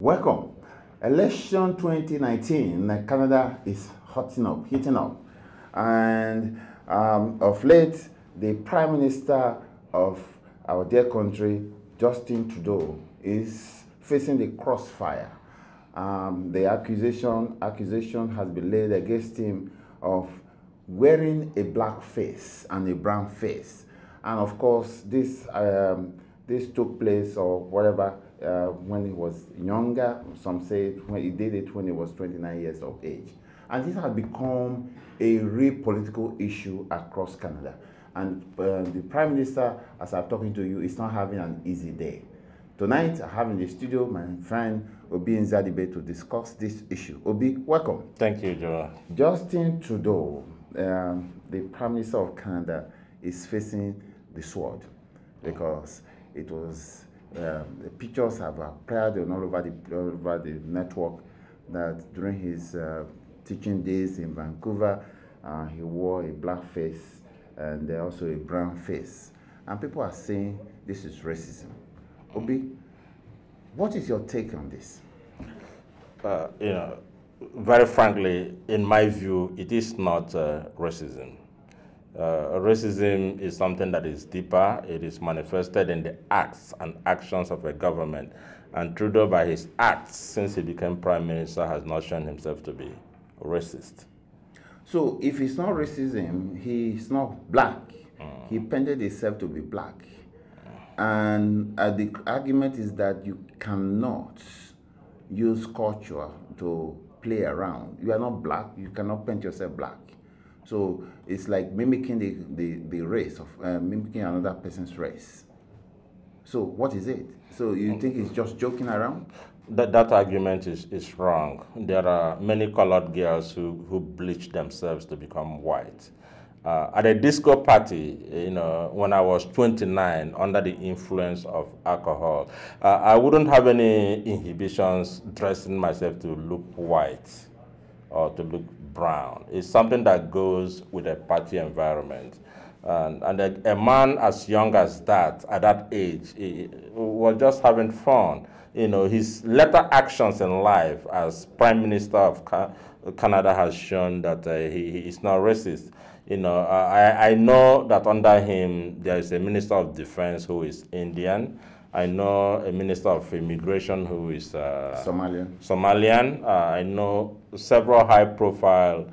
Welcome. Election 2019, Canada is heating up. And of late, the Prime Minister of our dear country, Justin Trudeau, is facing the crossfire. The accusation has been laid against him of wearing a black face and a brown face. And of course, this took place or whatever when he was younger. Some say when he did it when he was 29 years of age. And this has become a real political issue across Canada. And the Prime Minister, as I'm talking to you, is not having an easy day. Tonight, I have in the studio my friend Obi Nzadibe to discuss this issue. Obi, welcome. Thank you, Joe. Justin Trudeau, the Prime Minister of Canada, is facing the sword because it was the pictures have appeared all over the network that during his teaching days in Vancouver, he wore a black face and also a brown face, and people are saying this is racism. Obi, what is your take on this? Very frankly, in my view, it is not racism. Racism is something that is deeper. It is manifested in the acts and actions of a government. And Trudeau, by his acts, since he became Prime Minister, has not shown himself to be racist. So if it's not racism, he's not black. He painted himself to be black. And the argument is that you cannot use culture to play around. You are not black. You cannot paint yourself black. So it's like mimicking the race of mimicking another person's race. So what is it? So you think he's just joking around? That argument is wrong. There are many colored girls who bleach themselves to become white. At a disco party, when I was 29, under the influence of alcohol, I wouldn't have any inhibitions dressing myself to look white or to look brown. It's something that goes with a party environment. And a man as young as that, at that age, he was just having fun. His later actions in life as Prime Minister of Canada has shown that he is not racist. I know that under him there is a Minister of Defense who is Indian. I know a Minister of Immigration who is Somalian. I know several high-profile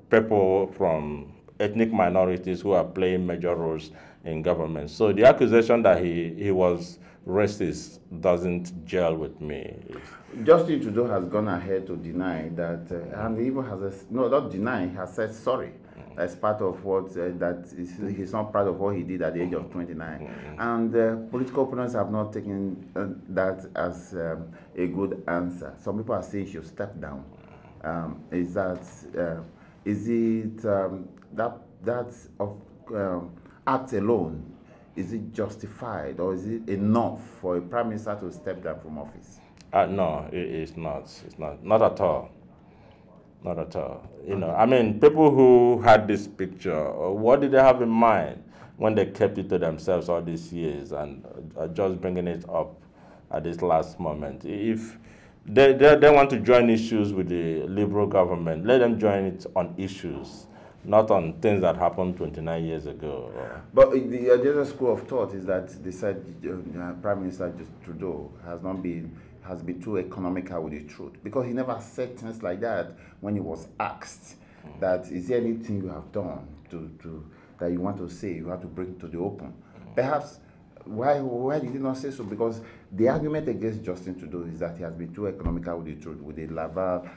people from ethnic minorities who are playing major roles in government. So the accusation that he was racist doesn't gel with me. Justin Trudeau has gone ahead to deny that, and he even has not deny, he has said sorry. As part of what he's not proud of what he did at the age of 29. And political opponents have not taken that as a good answer. Some people are saying he should step down. Is it that act alone, is it justified or is it enough for a Prime Minister to step down from office? No, it's not. It's not at all. Not at all. I mean, people who had this picture, what did they have in mind when they kept it to themselves all these years and just bringing it up at this last moment? If they want to join issues with the Liberal government, let them join it on issues, not on things that happened 29 years ago. But the other school of thought is that they said Prime Minister Trudeau has been too economical with the truth, because he never said things like that when he was asked that is there anything you have done that you want to say, you have to bring to the open. Perhaps why did he not say so? Because the argument against Justin Trudeau is that he has been too economical with the truth, with the Laval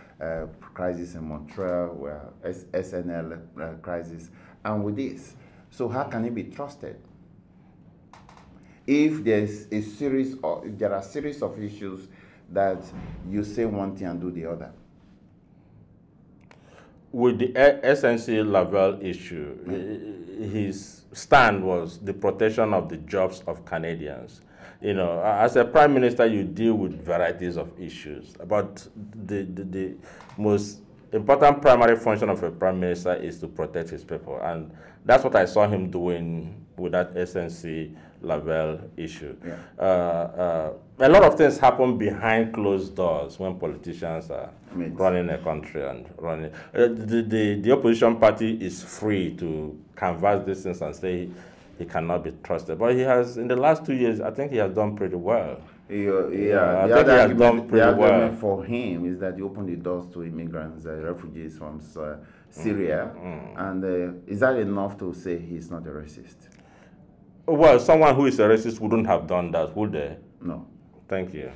crisis in Montreal, SNL crisis, and with this. So how can he be trusted? If there are a series of issues that you say one thing and do the other. With the SNC Laval issue, his stand was the protection of the jobs of Canadians. As a Prime Minister, you deal with varieties of issues, but the most important primary function of a Prime Minister is to protect his people, and that's what I saw him doing with that SNC Laval issue. Yeah. a lot of things happen behind closed doors when politicians are running a country and running. The opposition party is free to canvass these things and say he cannot be trusted. But he has, in the last 2 years, I think he has done pretty well. Yeah, the argument for him is that he opened the doors to immigrants, refugees from Syria. And is that enough to say he's not a racist? Well, someone who is a racist wouldn't have done that, would they? No. Thank you.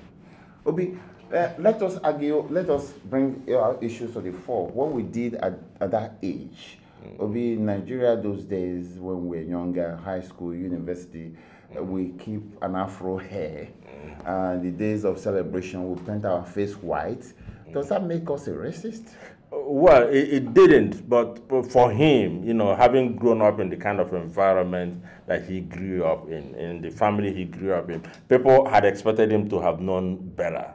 Obi, let us argue, let us bring our issues to the fore. What we did at that age, Obi, in Nigeria those days when we were younger, high school, university, we keep an afro hair. The days of celebration, we paint our face white. Does that make us a racist? Well, it didn't, but for him, you know, having grown up in the kind of environment that he grew up in the family he grew up in, people had expected him to have known better,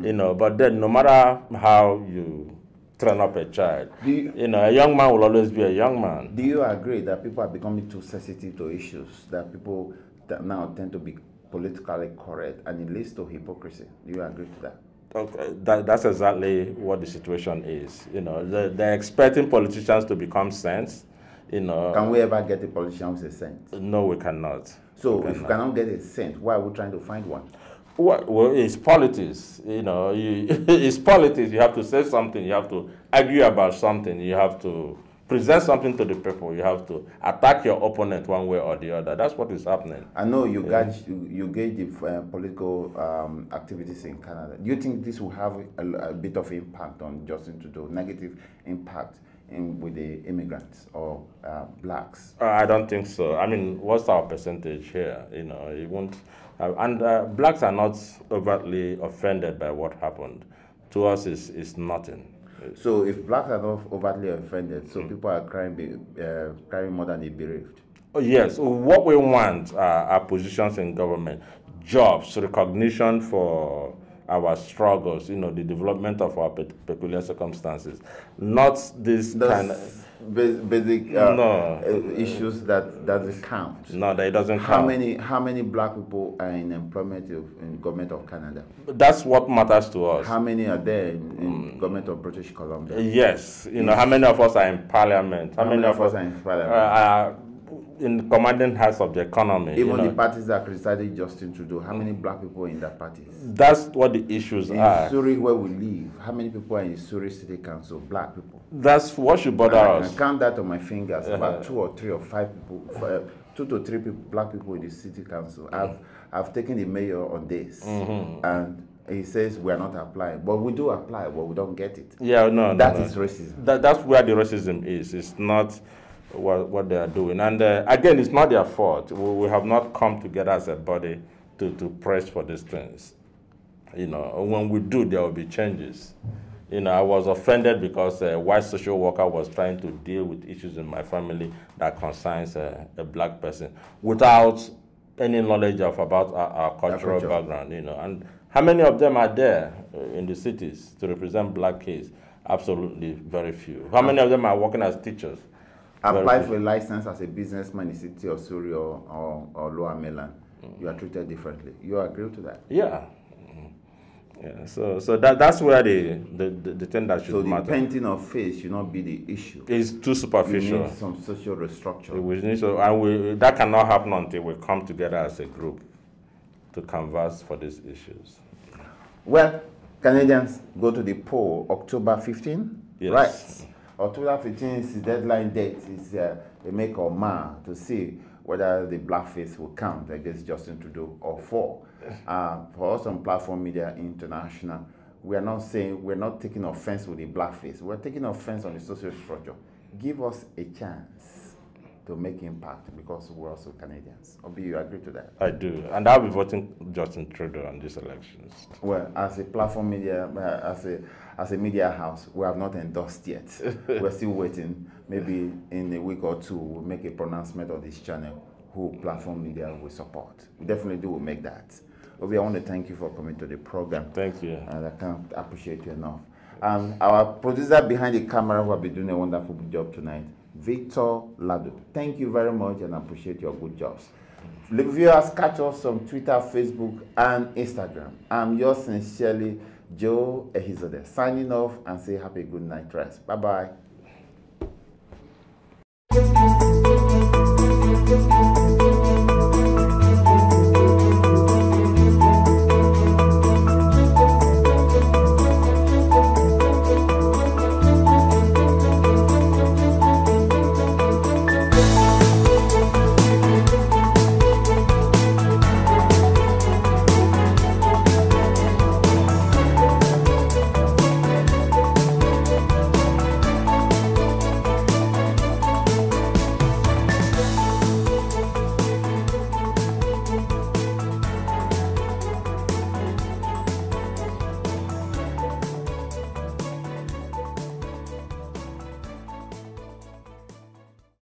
you know, but then no matter how you train up a child, you know, a young man will always be a young man. Do you agree that people are becoming too sensitive to issues, that people that now tend to be politically correct, and it leads to hypocrisy? Do you agree to that? Okay, that's exactly what the situation is. You know, they're expecting politicians to become saints. You know, can we ever get a politician who's a saint? No, we cannot. So if we cannot get a saint, why are we trying to find one? Well, it's politics. You know, it's politics. You have to say something. You have to argue about something. You have to present something to the people. You have to attack your opponent one way or the other. That's what is happening. I know you gauge the political activities in Canada. Do you think this will have a bit of impact on Justin Trudeau, negative impact with the immigrants or blacks? I don't think so. I mean, what's our percentage here? You know, it won't. And blacks are not overtly offended by what happened. To us, it's nothing. So if blacks are not overtly offended, so people are crying more than the bereaved? Oh, yes. What we want are positions in government, jobs, recognition for our struggles, you know, the development of our peculiar circumstances. Not this kind of basic issues that doesn't count. No, that it doesn't count. How many black people are in employment in government of Canada? That's what matters to us. How many are there in government of British Columbia? Yes, you know, how many of us are in parliament? How many of us are in parliament? In commanding heights of the economy. Even the parties that criticized Justin Trudeau, how many black people are in that party? That's what the issues are. In Surrey, where we live, how many people are in Surrey City Council? Black people. That's what should bother us. I can count that on my fingers. About 2 or 3 or 5 people, 2 to 3 people, black people in the city council. I've taken the mayor on this, and he says we are not applying, but we do apply, but we don't get it. Yeah, no, that is racism. That's where the racism is. It's not what they are doing. And again, it's not their fault. We have not come together as a body to press for these things. You know, when we do, there will be changes. You know, I was offended because a white social worker was trying to deal with issues in my family that concerns a black person without any knowledge about our cultural background, you know. And how many of them are there in the cities to represent black kids? Absolutely very few. How many of them are working as teachers? Apply for a license as a businessman in the city of Surrey or Lower Mainland. You are treated differently. You agree to that? Yeah. Yeah. So that's where the thing that should matter. So the painting of face should not be the issue. It's too superficial. We need some social restructure. That cannot happen until we come together as a group to canvass for these issues. Well, Canadians go to the poll October 15. Yes. Right. October 15 is the deadline date. It's a make or mar to see whether the blackface will count against Justin Trudeau or fall. For us on Platform Media International, we are not taking offense with the blackface. We're taking offense on the social structure. Give us a chance to make impact because we're also Canadians. Obi, you agree to that? I do, and I'll be voting Justin Trudeau on these elections. Well, as a Platform Media, as a media house, we have not endorsed yet. We're still waiting. Maybe in a week or two, we'll make a pronouncement on this channel who Platform Media will support. We definitely will make that. Obi, I want to thank you for coming to the program. Thank you. And I can't appreciate you enough. Our producer behind the camera who have been doing a wonderful job tonight, Victor Lado. Thank you very much and I appreciate your good jobs. Viewers, catch us on Twitter, Facebook, and Instagram. I'm yours sincerely, Joe Ehizode, signing off and say happy good night rest. Bye-bye.